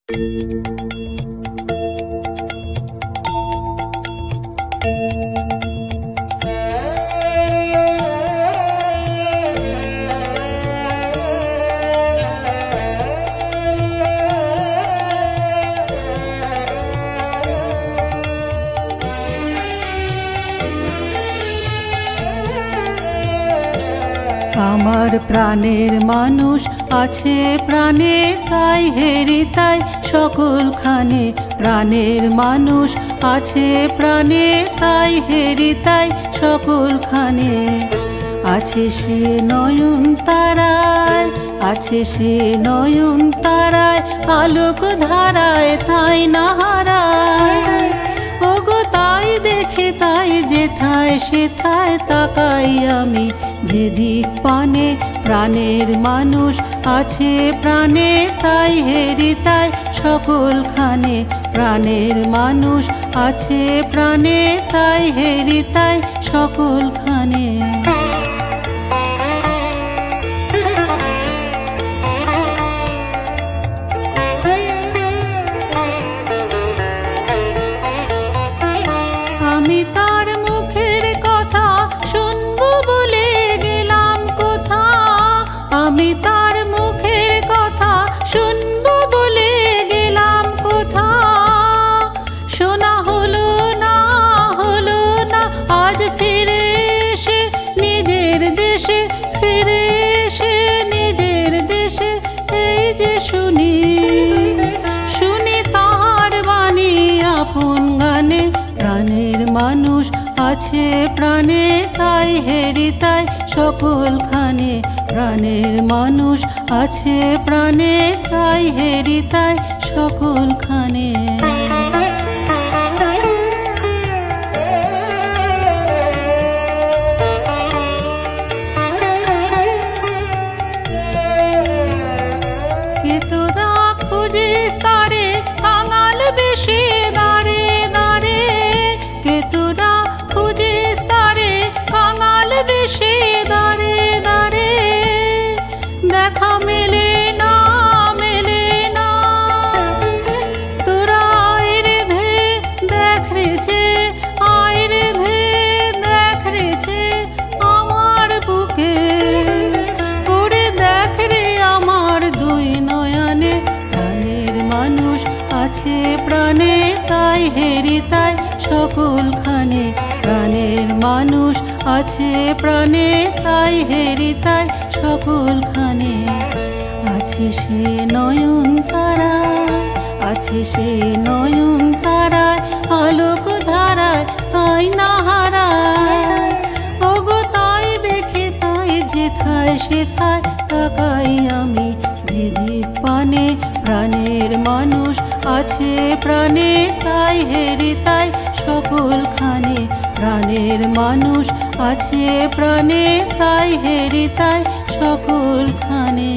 আমার প্রাণের মানুষ আছে প্রাণে, তাই হেরি তাই সকলখানে। প্রাণের মানুষ আছে প্রাণে, তাই হেরি তাই সকলখানে। আছে সে নয়ন তারায়, আছে সে নয়ন তারায়, আলোক ধারায় তাই না হারায়। ওগো তাই দেখে তাই যেথায় সেথায় তাকাই আমি, যেদিক পানে। প্রাণের মানুষ আছে প্রাণে, তাই হেরি তাই সকলখানে। প্রাণের মানুষ আছে প্রাণে, তাই হেরি তাই সকলখানে। আমি তার মুখের কথা শুনবো বলে গেলাম কোথা, আমি তার মুখের কথা শুনবো বলে গেলাম কোথা। শোনা হলো না, হলো না, আজ ফিরে এসে নিজের দেশে, ফিরে এসে নিজের দেশে। এই যে শুনি, শুনি তাহার বাণী আপন গানে। প্রাণের মানুষ আছে প্রাণে, তাই হেরি তাই সকলখানে। প্রাণের মানুষ আছে প্রাণে, তাই হেরি তাই সকলখানে। কে তোরা খুঁজিস তারে কাঙাল বেশে দাঁড়ে দাঁড়ে, কে তোরা খুঁজিস তারে কাঙাল বেশে দাঁড়ে দাঁড়ে। দেখা মেলে না, মেলে না, তোরা আয় রে ধে দেখ রেছে, আয় রে ধে দেখ রেছে আমার বুকে। করে দেখ রে আমার দুই নয়নে। প্রাণের মানুষ আছে প্রাণে, তাই হেরি তাই সকলখানে। প্রাণের মানুষ আছে প্রাণে, তাই হেরি তাই সকলখানে। আছে সে নয়ন তারায়, আছে সে নয়ন তারায়, আলোক ধারায় তাই না হারায়। ওগো তাই দেখে তাই যেথায় সেথায় তাকাই আমি, যেদিক পানে। প্রাণের মানুষ আছে প্রাণে, তাই হেরি তাই সকলখানে। প্রাণের মানুষ আছে প্রাণে, তাই হেরি তাই সকলখানে।